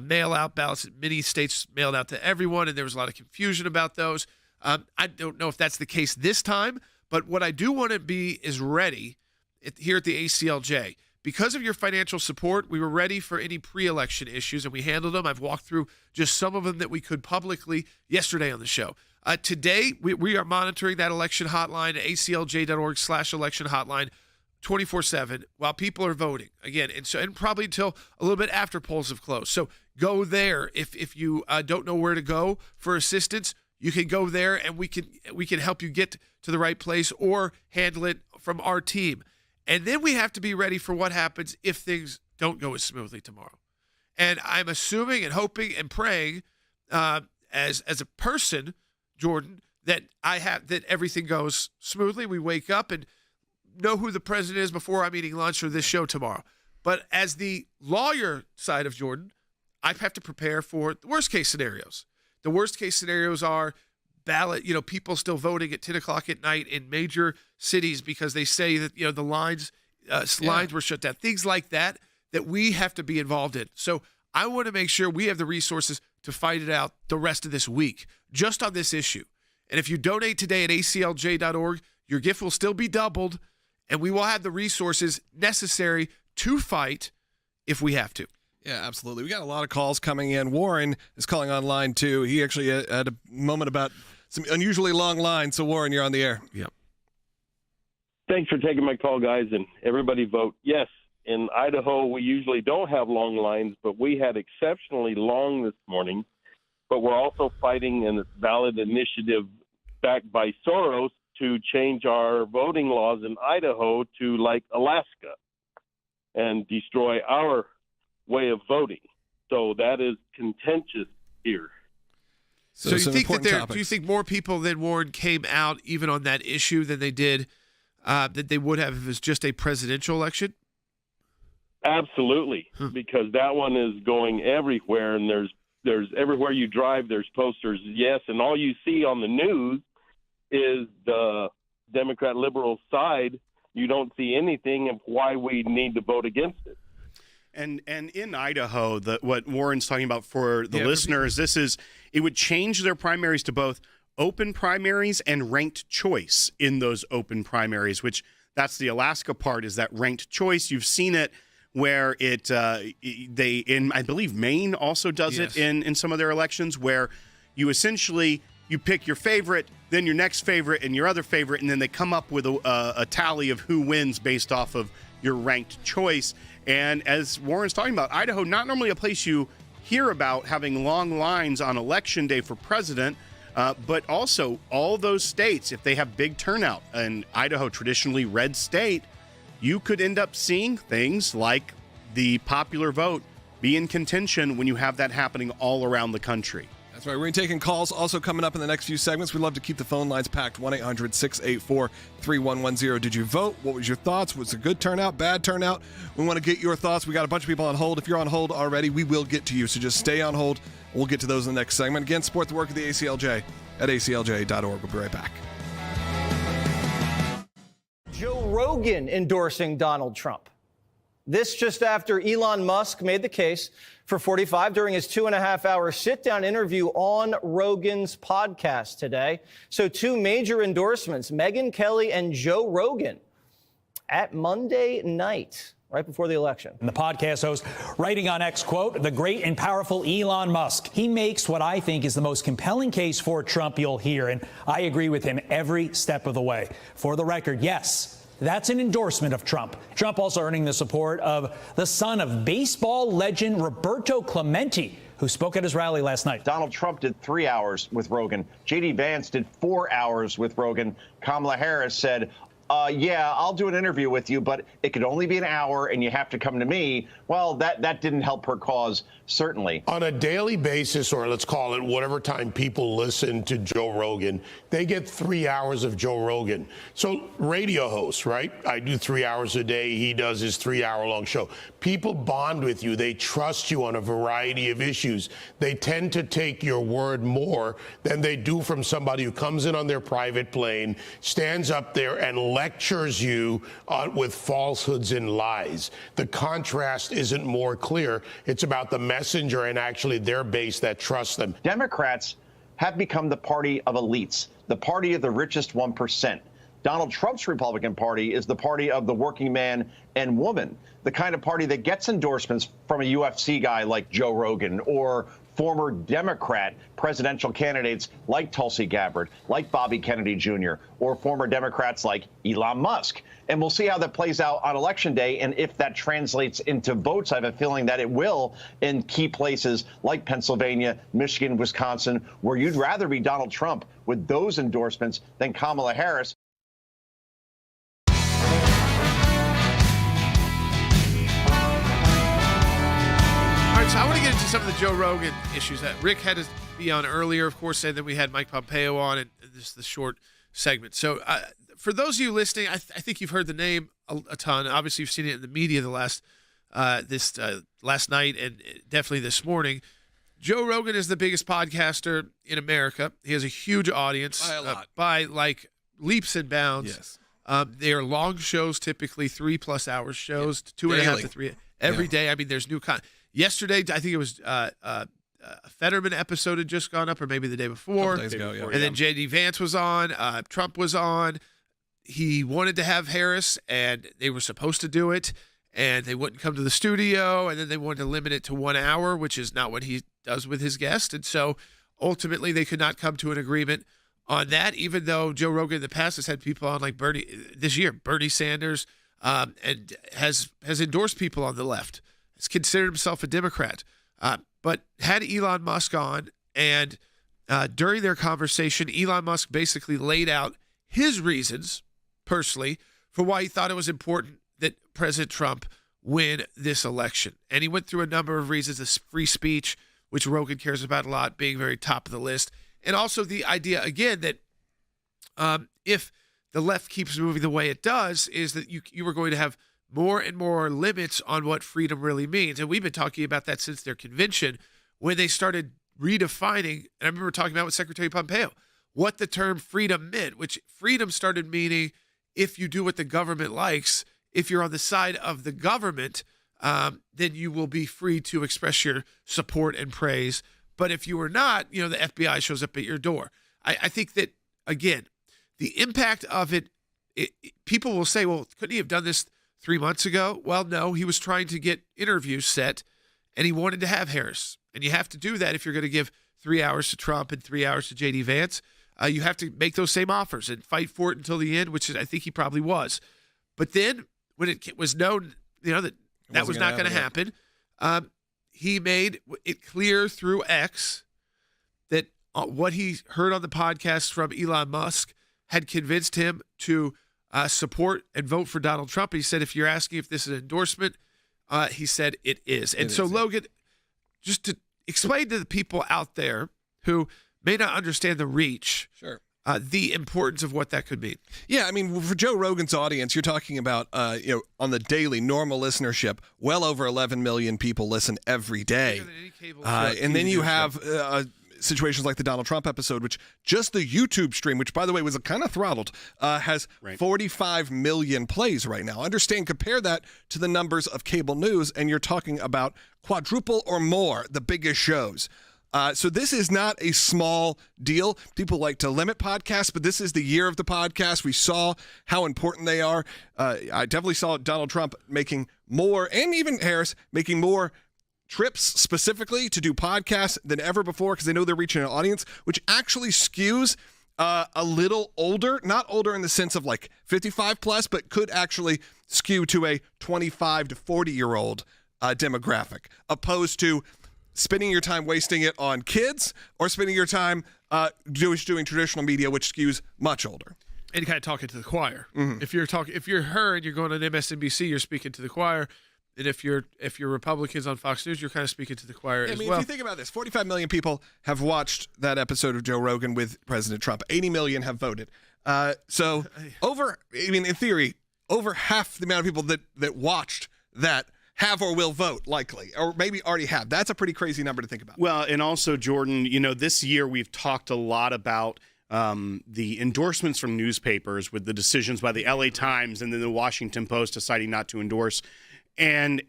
mail-out ballots that many states mailed out to everyone, and there was a lot of confusion about those. I don't know if that's the case this time, but what I do want to be is ready here at the ACLJ. Because of your financial support, we were ready for any pre-election issues, and we handled them. I've walked through just some of them that we could publicly yesterday on the show. Today, we are monitoring that election hotline at aclj.org/election hotline 24/7 while people are voting. Again, and probably until a little bit after polls have closed. So go there. If you don't know where to go for assistance, you can go there, and we can help you get to the right place or handle it from our team. And then we have to be ready for what happens if things don't go as smoothly tomorrow. And I'm assuming and hoping and praying as a person, Jordan, that everything goes smoothly. We wake up and know who the president is before I'm eating lunch or this show tomorrow. But as the lawyer side of Jordan, I have to prepare for the worst case scenarios. The worst case scenarios are ballot, people still voting at 10 o'clock at night in major cities because they say that, the lines were shut down. Things like that we have to be involved in. So I want to make sure we have the resources to fight it out the rest of this week, just on this issue. And if you donate today at aclj.org, your gift will still be doubled, and we will have the resources necessary to fight if we have to. Yeah, absolutely. We got a lot of calls coming in. Warren is calling online, too. He actually had a moment about some unusually long lines. So, Warren, you're on the air. Yep. Thanks for taking my call, guys, and everybody vote. Yes, in Idaho, we usually don't have long lines, but we had exceptionally long this morning. But we're also fighting in a ballot initiative backed by Soros to change our voting laws in Idaho to like Alaska and destroy our way of voting. So that is contentious here. So you think do you think more people than Warren came out even on that issue than they did that they would have if it was just a presidential election? Absolutely, because that one is going everywhere, and there's everywhere you drive, there's posters. Yes, and all you see on the news is the Democrat liberal side. You don't see anything of why we need to vote against it. And in Idaho, what Warren's talking about for the listeners, it would change their primaries to both open primaries and ranked choice in those open primaries, which that's the Alaska part, is that ranked choice. You've seen it where I believe Maine also does it in some of their elections, where you essentially you pick your favorite, then your next favorite, and your other favorite, and then they come up with a tally of who wins based off of your ranked choice. And as Warren's talking about, Idaho, not normally a place you hear about having long lines on election day for president, but also all those states, if they have big turnout, and Idaho, traditionally red state, you could end up seeing things like the popular vote be in contention when you have that happening all around the country. That's right. We're taking calls also coming up in the next few segments. We'd love to keep the phone lines packed. 1-800-684-3110. Did you vote? What was your thoughts? Was it a good turnout, bad turnout? We want to get your thoughts. We got a bunch of people on hold. If you're on hold already, we will get to you. So just stay on hold. We'll get to those in the next segment. Again, support the work of the ACLJ at aclj.org. We'll be right back. Joe Rogan endorsing Donald Trump. This just after Elon Musk made the case for 45 during his 2.5-hour sit-down interview on Rogan's podcast today. So two major endorsements, Megyn Kelly and Joe Rogan, at Monday night, right before the election. And the podcast host writing on X, quote, the great and powerful Elon Musk. He makes what I think is the most compelling case for Trump you'll hear, and I agree with him every step of the way. For the record, yes, that's an endorsement of Trump. Trump also earning the support of the son of baseball legend Roberto Clemente, who spoke at his rally last night. Donald Trump did 3 hours with Rogan. J.D. Vance did 4 hours with Rogan. Kamala Harris said, yeah, I'll do an interview with you, but it could only be an hour and you have to come to me. Well, that didn't help her cause, certainly. On a daily basis, or let's call it whatever time people listen to Joe Rogan, they get 3 hours of Joe Rogan. So radio hosts, right? I do 3 hours a day. He does his 3-hour-long show. People bond with you. They trust you on a variety of issues. They tend to take your word more than they do from somebody who comes in on their private plane, stands up there and lectures you with falsehoods and lies. The contrast isn't more clear. It's about the messenger and actually their base that trusts them. Democrats have become the party of elites, the party of the richest 1%. Donald Trump's Republican Party is the party of the working man and woman, the kind of party that gets endorsements from a UFC guy like Joe Rogan or former Democrat presidential candidates like Tulsi Gabbard, like Bobby Kennedy Jr., or former Democrats like Elon Musk. And we'll see how that plays out on Election Day and if that translates into votes. I have a feeling that it will in key places like Pennsylvania, Michigan, Wisconsin, where you'd rather be Donald Trump with those endorsements than Kamala Harris. All right, so I want to get into some of the Joe Rogan issues that Rick had to be on earlier, of course, and then we had Mike Pompeo on, and this is the short segment. So for those of you listening, I think you've heard the name a ton. Obviously, you've seen it in the media the last night and definitely this morning. Joe Rogan is the biggest podcaster in America. He has a huge audience. By a lot. By like leaps and bounds. Yes. They are long shows, typically 3+ hours shows, 2.5 to 3 every day. I mean, there's new content. Yesterday, I think it was a Fetterman episode had just gone up, or maybe the day before. Days ago, yeah. And then J.D. Vance was on. Trump was on. He wanted to have Harris, and they were supposed to do it, and they wouldn't come to the studio, and then they wanted to limit it to 1 hour, which is not what he does with his guest. And so ultimately they could not come to an agreement on that, even though Joe Rogan in the past has had people on like Bernie Sanders, and has endorsed people on the left. He's considered himself a Democrat, but had Elon Musk on, and during their conversation, Elon Musk basically laid out his reasons, personally, for why he thought it was important that President Trump win this election. And he went through a number of reasons: this free speech, which Rogan cares about a lot, being very top of the list, and also the idea, again, that if the left keeps moving the way it does, is that you are going to have more and more limits on what freedom really means. And we've been talking about that since their convention, when they started redefining, and I remember talking about with Secretary Pompeo, what the term freedom meant, which freedom started meaning if you do what the government likes, if you're on the side of the government, then you will be free to express your support and praise. But if you are not, the FBI shows up at your door. I think that, again, the impact of it, people will say, well, couldn't he have done this 3 months ago? Well, no, he was trying to get interviews set, and he wanted to have Harris. And you have to do that if you're going to give 3 hours to Trump and 3 hours to J.D. Vance. You have to make those same offers and fight for it until the end, which I think he probably was. But then when it was known, that was not going to happen, he made it clear through X that what he heard on the podcast from Elon Musk had convinced him to support and vote for Donald Trump. He said, if you're asking if this is an endorsement, he said it is. And so, Logan, just to explain to the people out there who may not understand the reach. Sure. The importance of what that could mean. Yeah, I mean, for Joe Rogan's audience, you're talking about, on the daily normal listenership, well over 11 million people listen every day. And then you have situations like the Donald Trump episode, which just the YouTube stream, which, by the way, was kind of throttled, has 45 million plays right now. Compare that to the numbers of cable news, and you're talking about quadruple or more the biggest shows. So this is not a small deal. People like to limit podcasts, but this is the year of the podcast. We saw how important they are. I definitely saw Donald Trump making more, and even Harris making more trips specifically to do podcasts than ever before because they know they're reaching an audience, which actually skews a little older, not older in the sense of like 55 plus, but could actually skew to a 25 to 40-year-old demographic, opposed to spending your time wasting it on kids or spending your time doing traditional media, which skews much older. And kind of talking to the choir. Mm-hmm. If you're her and you're going on MSNBC, you're speaking to the choir. And if you're Republicans on Fox News, you're kind of speaking to the choir as well. If you think about this, 45 million people have watched that episode of Joe Rogan with President Trump. 80 million have voted. In theory, over half the amount of people that watched that have or will vote, likely, or maybe already have. That's a pretty crazy number to think about. Well, and also, Jordan, this year we've talked a lot about the endorsements from newspapers with the decisions by the LA Times and then the Washington Post deciding not to endorse, and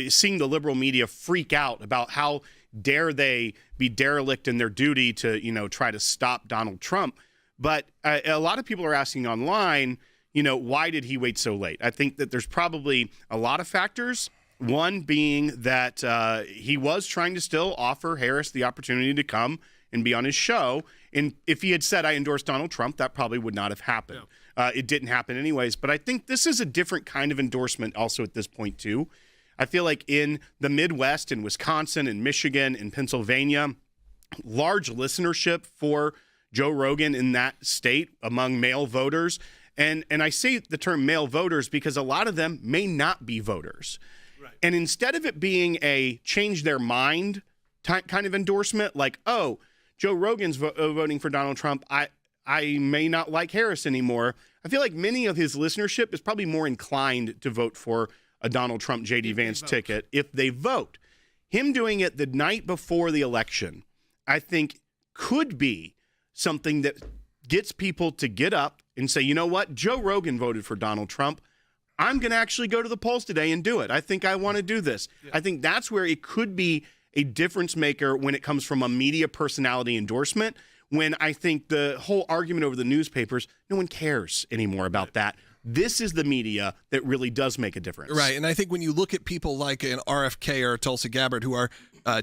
seeing the liberal media freak out about how dare they be derelict in their duty to, try to stop Donald Trump. But a lot of people are asking online, why did he wait so late? I think that there's probably a lot of factors. One being that he was trying to still offer Harris the opportunity to come and be on his show. And if he had said, I endorse Donald Trump, that probably would not have happened. No. It didn't happen anyways. But I think this is a different kind of endorsement also at this point, too. I feel like in the Midwest, in Wisconsin, in Michigan, in Pennsylvania, large listenership for Joe Rogan in that state among male voters. And I say the term male voters because a lot of them may not be voters. Right. And instead of it being a change their mind kind of endorsement, like, oh, Joe Rogan's voting for Donald Trump, I may not like Harris anymore. I feel like many of his listenership is probably more inclined to vote for a Donald Trump J.D. Vance ticket if they vote. Him doing it the night before the election, I think could be something that gets people to get up and say, you know what, Joe Rogan voted for Donald Trump. I'm going to actually go to the polls today and do it. I think I want to do this. Yeah. I think that's where it could be a difference maker when it comes from a media personality endorsement, when I think the whole argument over the newspapers, no one cares anymore about that. This is the media that really does make a difference. Right, and I think when you look at people like an RFK or Tulsi Gabbard, who are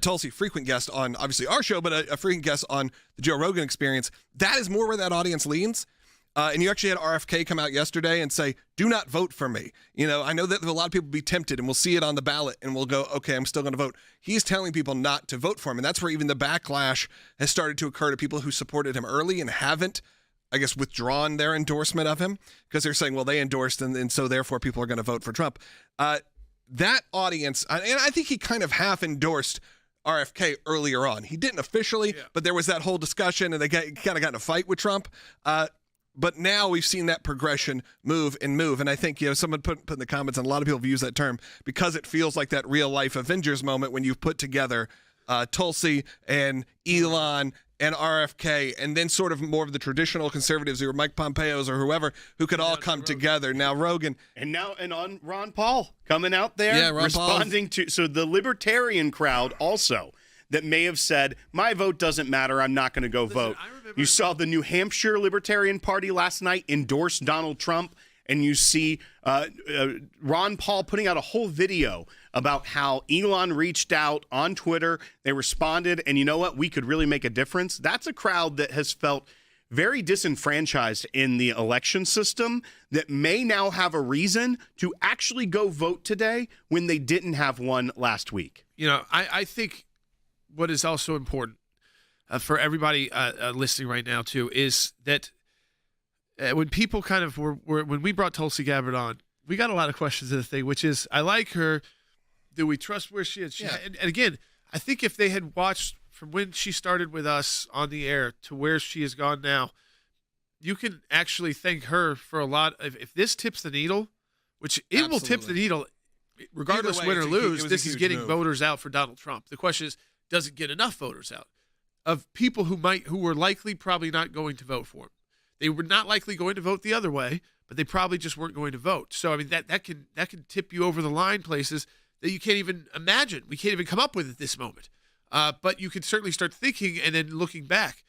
Tulsi, frequent guest on, obviously, our show, but a frequent guest on the Joe Rogan Experience, that is more where that audience leans. And you actually had RFK come out yesterday and say, do not vote for me. I know that a lot of people will be tempted, and we'll see it on the ballot, and we'll go, okay, I'm still going to vote. He's telling people not to vote for him, and that's where even the backlash has started to occur to people who supported him early and haven't, I guess, withdrawn their endorsement of him because they're saying, well, they endorsed and so therefore people are going to vote for Trump. That audience, and I think he kind of half endorsed RFK earlier on. He didn't officially, but there was that whole discussion and they kind of got in a fight with Trump. But now we've seen that progression move. And I think, someone put in the comments, and a lot of people have used that term because it feels like that real life Avengers moment when you've put together Tulsi and Elon and RFK, and then sort of more of the traditional conservatives who are Mike Pompeo's or whoever, who could all come together. Now Rogan. And on Ron Paul coming out there, responding to, so the libertarian crowd also that may have said, my vote doesn't matter, I'm not going to go vote. You saw the New Hampshire Libertarian Party last night endorse Donald Trump, and you see Ron Paul putting out a whole video about how Elon reached out on Twitter. They responded, and you know what? We could really make a difference. That's a crowd that has felt very disenfranchised in the election system that may now have a reason to actually go vote today when they didn't have one last week. I think what is also important for everybody listening right now, too, is that when people kind of when we brought Tulsi Gabbard on, we got a lot of questions to the thing, which is, I like her. Do we trust where she is? And again, I think if they had watched from when she started with us on the air to where she has gone now, you can actually thank her for a lot. If this tips the needle, which it will tip the needle, regardless win or lose, this is getting voters out for Donald Trump. The question is, does it get enough voters out of people who were likely probably not going to vote for him? They were not likely going to vote the other way, but they probably just weren't going to vote. So I mean that can tip you over the line places that you can't even imagine. We can't even come up with at this moment. But you can certainly start thinking and then looking back.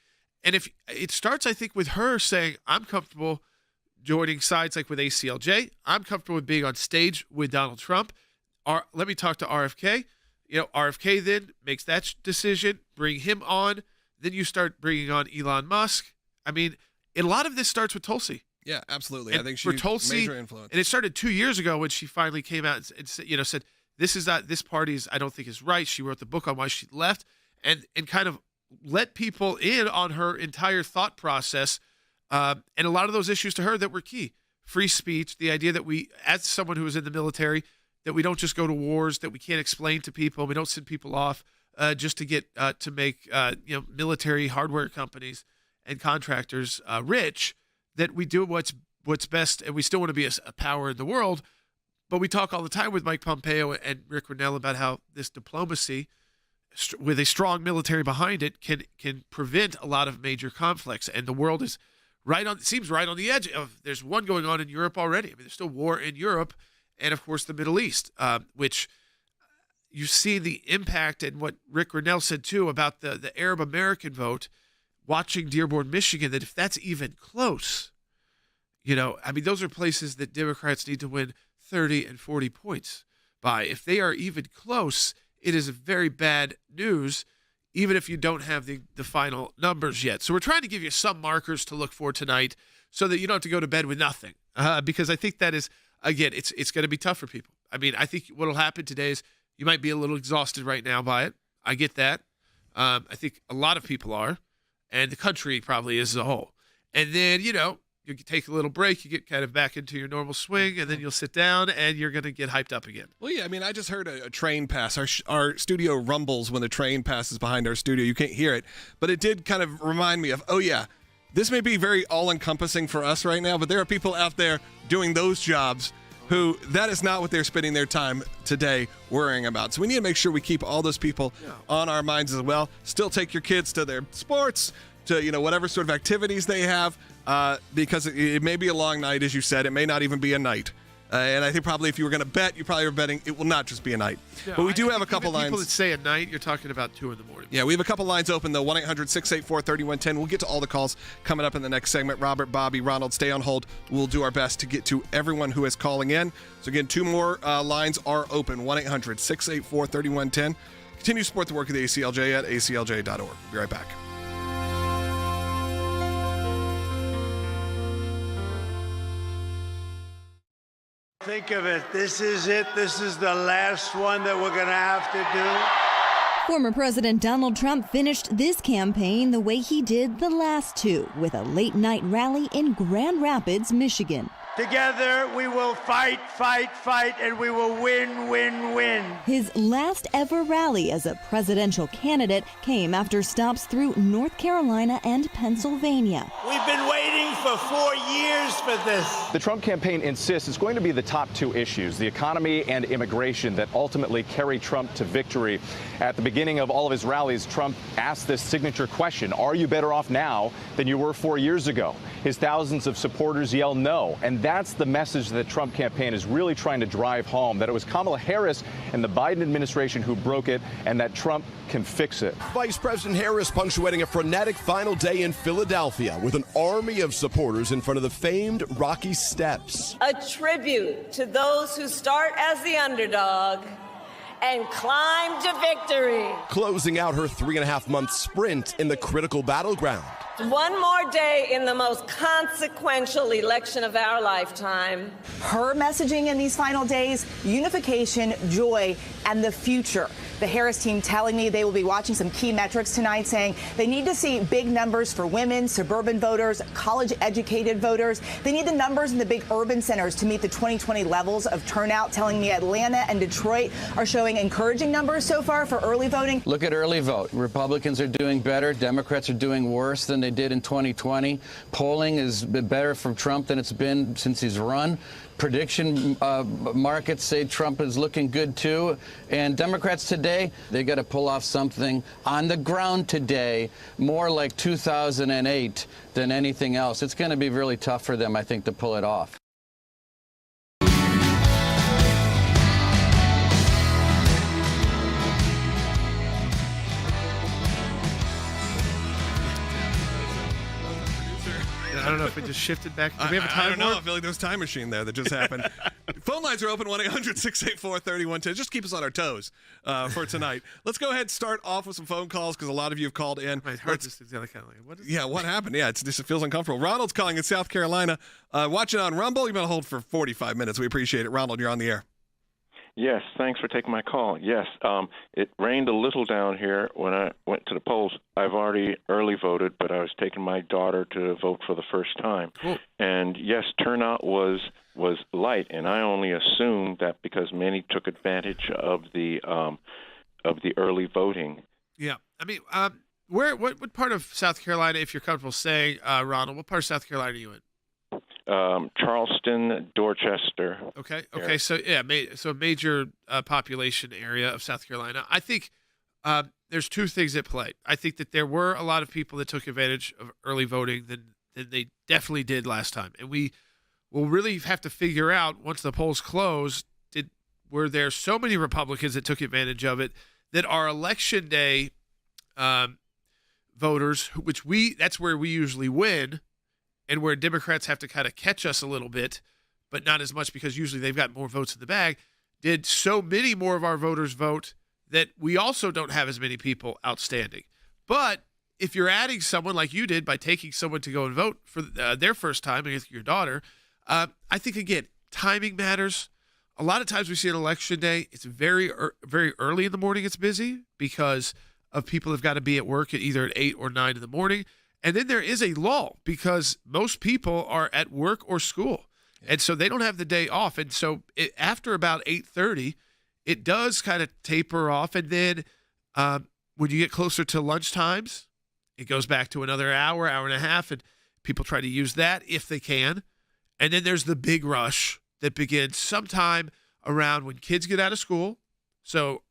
And if it starts, I think, with her saying, I'm comfortable joining sides like with ACLJ. I'm comfortable with being on stage with Donald Trump. Let me talk to RFK. RFK then makes that decision, bring him on. Then you start bringing on Elon Musk. I mean, a lot of this starts with Tulsi. Yeah, absolutely. And I think for she's Tulsi, major influence. And it started 2 years ago when she finally came out and said, this party I don't think is right. She wrote the book on why she left and kind of let people in on her entire thought process. And a lot of those issues to her that were key. Free speech, the idea that we, as someone who was in the military, that we don't just go to wars, that we can't explain to people, we don't send people off just to get to make military hardware companies and contractors rich, that we do what's best, and we still want to be a power in the world. But we talk all the time with Mike Pompeo and Rick Grenell about how this diplomacy, with a strong military behind it, can prevent a lot of major conflicts. And the world is seems right on the edge of. There's one going on in Europe already. I mean, there's still war in Europe, and of course the Middle East, which you see the impact and what Rick Grenell said too about the Arab American vote. Watching Dearborn, Michigan, that if that's even close, I mean, those are places that Democrats need to win 30 and 40 points by. If they are even close, it is very bad news, even if you don't have the final numbers yet. So we're trying to give you some markers to look for tonight so that you don't have to go to bed with nothing, because I think that is, again, it's going to be tough for people. I mean, I think what will happen today is you might be a little exhausted right now by it. I get that. I think a lot of people are. And the country probably is as a whole. And then, you take a little break, you get kind of back into your normal swing, and then you'll sit down and you're going to get hyped up again. Well, yeah, I mean, I just heard a train pass. Our studio rumbles when the train passes behind our studio. You can't hear it, but it did kind of remind me of, oh, yeah, this may be very all-encompassing for us right now, but there are people out there doing those jobs who that is not what they're spending their time today worrying about. So we need to make sure we keep all those people on our minds as well. Still take your kids to their sports, to whatever sort of activities they have, because it may be a long night, as you said. It may not even be a night. And I think probably if you were going to bet, you probably were betting it will not just be a night. No, but we do have a couple lines. People that say at night, you're talking about 2 in the morning. Yeah, we have a couple lines open, though. 1-800-684-3110. We'll get to all the calls coming up in the next segment. Robert, Bobby, Ronald, stay on hold. We'll do our best to get to everyone who is calling in. So, again, 2 more lines are open. 1-800-684-3110. Continue to support the work of the ACLJ at aclj.org. We'll be right back. Think of it. This is it. This is the last one that we're going to have to do. Former President Donald Trump finished this campaign the way he did the last 2, with a late-night rally in Grand Rapids, Michigan. Together, we will fight, fight, fight, and we will win, win, win. His last ever rally as a presidential candidate came after stops through North Carolina and Pennsylvania. We've been waiting for 4 years for this. The Trump campaign insists it's going to be the top 2 issues, the economy and immigration, that ultimately carry Trump to victory. At the beginning of all of his rallies, Trump asked this signature question: are you better off now than you were 4 years ago? His thousands of supporters yell no, and that's the message that the Trump campaign is really trying to drive home, that it was Kamala Harris and the Biden administration who broke it, and that Trump can fix it. Vice President Harris punctuating a frenetic final day in Philadelphia with an army of supporters in front of the famed Rocky Steps. A tribute to those who start as the underdog and climb to victory. Closing out her 3.5-month sprint in the critical battleground. one more day in the most consequential election of our lifetime. Her messaging in these final days, unification, joy, and the future. The Harris team telling me they will be watching some key metrics tonight, saying they need to see big numbers for women, suburban voters, college-educated voters. They need the numbers in the big urban centers to meet the 2020 levels of turnout, telling me Atlanta and Detroit are showing encouraging numbers so far for early voting. Look at early vote. Republicans are doing better. Democrats are doing worse than they did in 2020. Polling is better for Trump than it's been since he's run. Prediction markets say Trump is looking good, too. And Democrats today, they got to pull off something on the ground today, more like 2008 than anything else. It's going to be really tough for them, I think, to pull it off. I don't know if it just shifted back. Do we have a time I don't know. warp? I feel like there was a time machine there that just happened. Phone lines are open, 1-800-684-3110. Just keep us on our toes for tonight. Let's go ahead and start off with some phone calls because a lot of you have called in. My heart just is kind of like, what is Yeah, what happened? Yeah, it feels uncomfortable. Ronald's calling in South Carolina. Watching on Rumble. You've been on hold for 45 minutes. We appreciate it. Ronald, you're on the air. Yes, thanks for taking my call. Yes, it rained a little down here when I went to the polls. I've already early voted, but I was taking my daughter to vote for the first time. Cool. And yes, turnout was light, and I only assumed that because many took advantage of the early voting. Yeah, I mean, what part of South Carolina, if you're comfortable saying, Ronald, what part of South Carolina are you in? Charleston, Dorchester. Okay. So yeah, so a major population area of South Carolina. I think there's two things at play. I think that there were a lot of people that took advantage of early voting than they definitely did last time, and we will really have to figure out once the polls close. Were there so many Republicans that took advantage of it that our election day voters, that's where we usually win. And where Democrats have to kind of catch us a little bit, but not as much because usually they've got more votes in the bag, did so many more of our voters vote that we also don't have as many people outstanding. But if you're adding someone like you did by taking someone to go and vote for their first time against your daughter, I think, again, timing matters. A lot of times we see an election day, it's very early in the morning it's busy because of people have got to be at work at either at 8 or 9 in the morning. And then there is a lull because most people are at work or school. And so they don't have the day off. And so after about 8:30, it does kind of taper off. And then when you get closer to lunch times, it goes back to another hour and a half. And people try to use that if they can. And then there's the big rush that begins sometime around when kids get out of school. So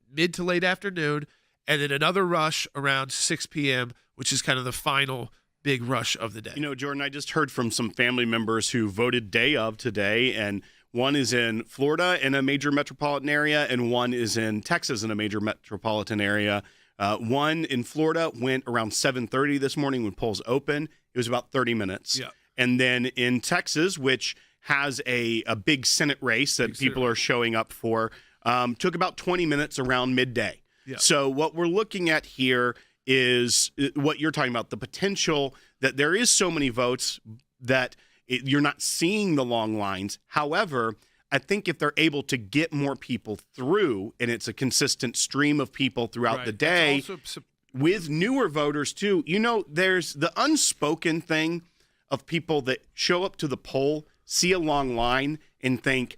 mid to late afternoon. And then another rush around 6 p.m., which is kind of the final big rush of the day. You know, Jordan, I just heard from some family members who voted day of today, and one is in Florida in a major metropolitan area, and one is in Texas in a major metropolitan area. One in Florida went around 7:30 this morning when polls opened. It was about 30 minutes. Yeah. And then in Texas, which has a big Senate race that people are showing up for, took about 20 minutes around midday. Yeah. So what we're looking at here is what you're talking about, the potential that there is so many votes that you're not seeing the long lines. However, I think if they're able to get more people through and it's a consistent stream of people throughout the day with newer voters too, you know, there's the unspoken thing of people that show up to the poll, see a long line and think,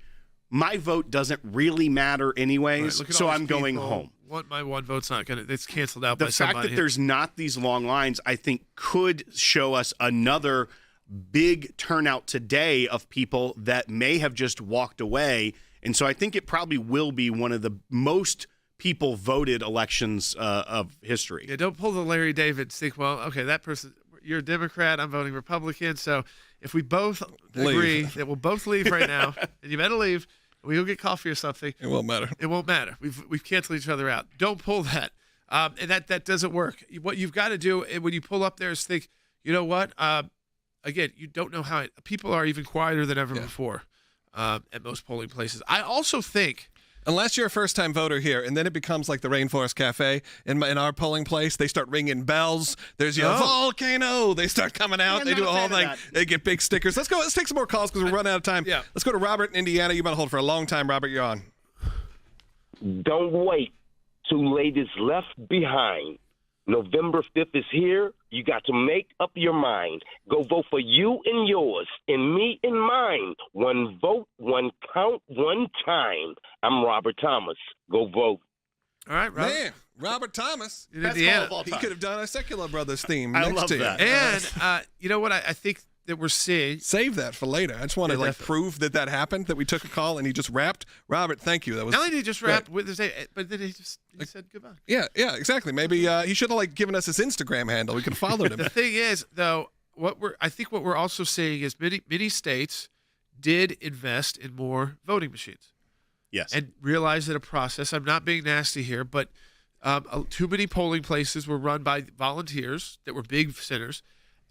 my vote doesn't really matter anyways, so I'm going home. My one vote's not going to, it's canceled out the by fact somebody. That there's not these long lines, I think, could show us another big turnout today of people that may have just walked away. And so I think it probably will be one of the most people voted elections of history. Yeah, don't pull the Larry David. Think, well, okay, that person, you're a Democrat, I'm voting Republican. So if we both agree that we'll both leave right now, and you better leave, we go get coffee or something. It won't matter. It won't matter. We've canceled each other out. Don't pull that. And that doesn't work. What you've got to do when you pull up there is think, you know what? Again, you don't know how people are even quieter than ever before at most polling places. I also think Unless you're a first-time voter here, and then it becomes like the Rainforest Cafe in our polling place. They start ringing bells. There's volcano. They start coming out. They do a whole thing. They get big stickers. Let's go. Let's take some more calls because we're running out of time. Yeah. Let's go to Robert in Indiana. You've been on hold for a long time, Robert. You're on. Don't wait till ladies left behind. November 5th is here. You got to make up your mind. Go vote for you and yours, and me and mine. One vote, one count, one time. I'm Robert Thomas. Go vote. All right, Robert. Man, Robert Thomas. In Indiana. He could have done a Sekulow Brothers theme. I next love to that. And you know what? I think that we're seeing. Save that for later. I just want to prove that happened, that we took a call and he just rapped. Robert, thank you. That was not only did he just rap with his, but then he said goodbye. Yeah, exactly. Maybe he should have given us his Instagram handle. We could have followed him. The thing is, though, I think what we're also seeing is many states did invest in more voting machines. Yes. And realize that a process. I'm not being nasty here, but too many polling places were run by volunteers that were big centers.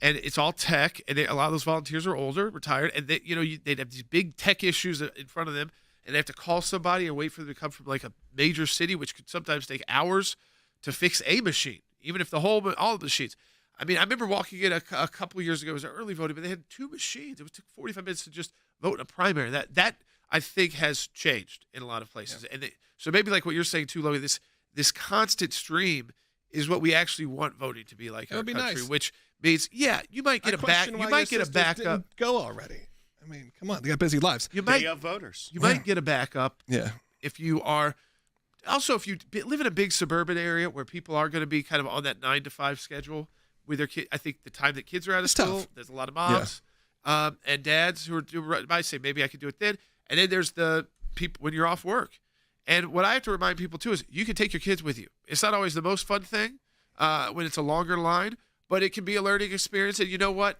And it's all tech, and a lot of those volunteers are older, retired, and they'd have these big tech issues in front of them, and they have to call somebody and wait for them to come from like a major city, which could sometimes take hours to fix a machine, even if all of the machines. I mean, I remember walking in a couple of years ago. It was early voting, but they had 2 machines. It took 45 minutes to just vote in a primary. That I think has changed in a lot of places, and so maybe like what you're saying too, Logan. This constant stream is what we actually want voting to be like in our country, nice. which means, you might get You might get a backup. Go already. I mean, come on, they got busy lives. You might have voters. You might get a backup. Yeah. If you are, also if you live in a big suburban area where people are going to be kind of on that 9 to 5 schedule with their kid. I think the time that kids are out of school, tough. there's a lot of moms and dads who might say maybe I could do it then. And then there's the people when you're off work. And what I have to remind people too is you can take your kids with you. It's not always the most fun thing when it's a longer line. But it can be a learning experience, and you know what?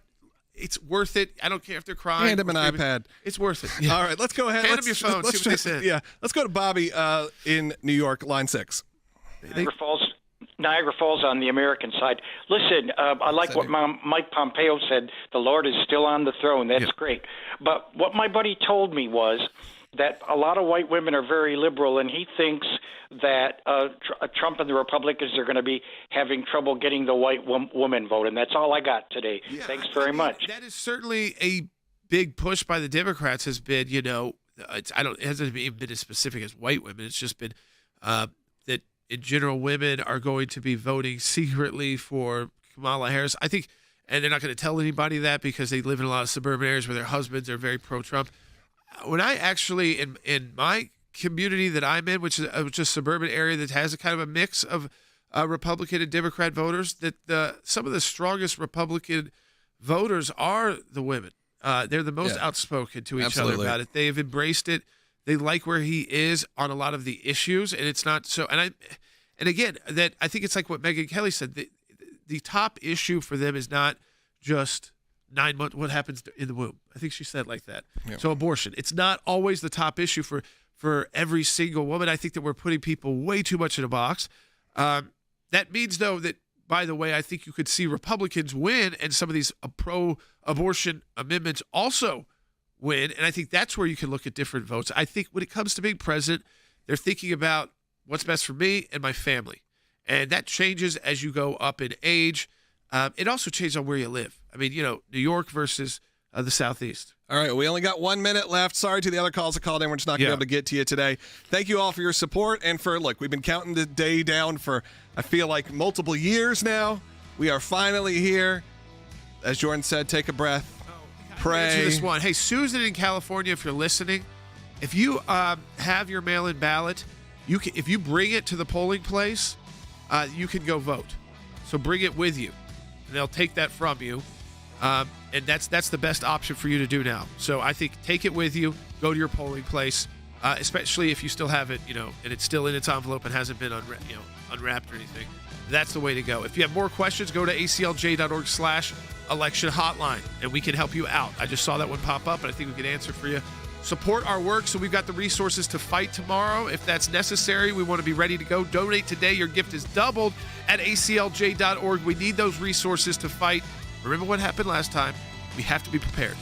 It's worth it. I don't care if they're crying. Hand them an iPad. It's worth it. Yeah. All right, let's go ahead. Hand them your phone. See what they said. Yeah, let's go to Bobby in New York, line 6. Niagara Falls on the American side. Listen, I like what Mike Pompeo said. The Lord is still on the throne. That's great. But what my buddy told me was that a lot of white women are very liberal, and he thinks that Trump and the Republicans are going to be having trouble getting the white woman vote. And that's all I got today. Yeah, thanks very much. That is certainly a big push by the Democrats has been, it hasn't even been as specific as white women. It's just been that in general, women are going to be voting secretly for Kamala Harris. I think, and they're not going to tell anybody that because they live in a lot of suburban areas where their husbands are very pro-Trump. When I actually, in my community that I'm in, which is a suburban area that has a kind of a mix of Republican and Democrat voters, that some of the strongest Republican voters are the women. They're the most outspoken to each other about it. They have embraced it. They like where he is on a lot of the issues, and it's not so. And again, that I think it's like what Megyn Kelly said. The top issue for them is not just 9 months. What happens in the womb? I think she said like that. Yeah. So abortion. It's not always the top issue for every single woman. I think that we're putting people way too much in a box. That means, though, that, by the way, I think you could see Republicans win and some of these pro-abortion amendments also win. And I think that's where you can look at different votes. I think when it comes to being president, they're thinking about what's best for me and my family. And that changes as you go up in age. It also changes on where you live. I mean, New York versus the Southeast. All right, we only got 1 minute left. Sorry to the other calls that called in. We're just not going to be able to get to you today. Thank you all for your support and we've been counting the day down for, I feel like, multiple years now. We are finally here. As Jordan said, take a breath. Pray. This one. Hey, Susan in California, if you're listening, if you have your mail-in ballot, if you bring it to the polling place, you can go vote. So bring it with you. And they'll take that from you. And that's the best option for you to do now. So I think take it with you, go to your polling place, especially if you still have it, and it's still in its envelope and hasn't been unwrapped or anything. That's the way to go. If you have more questions, go to aclj.org/election hotline, and we can help you out. I just saw that one pop up, and I think we can answer for you. Support our work so we've got the resources to fight tomorrow. If that's necessary, we want to be ready to go. Donate today. Your gift is doubled at aclj.org. We need those resources to fight. Remember what happened last time. We have to be prepared.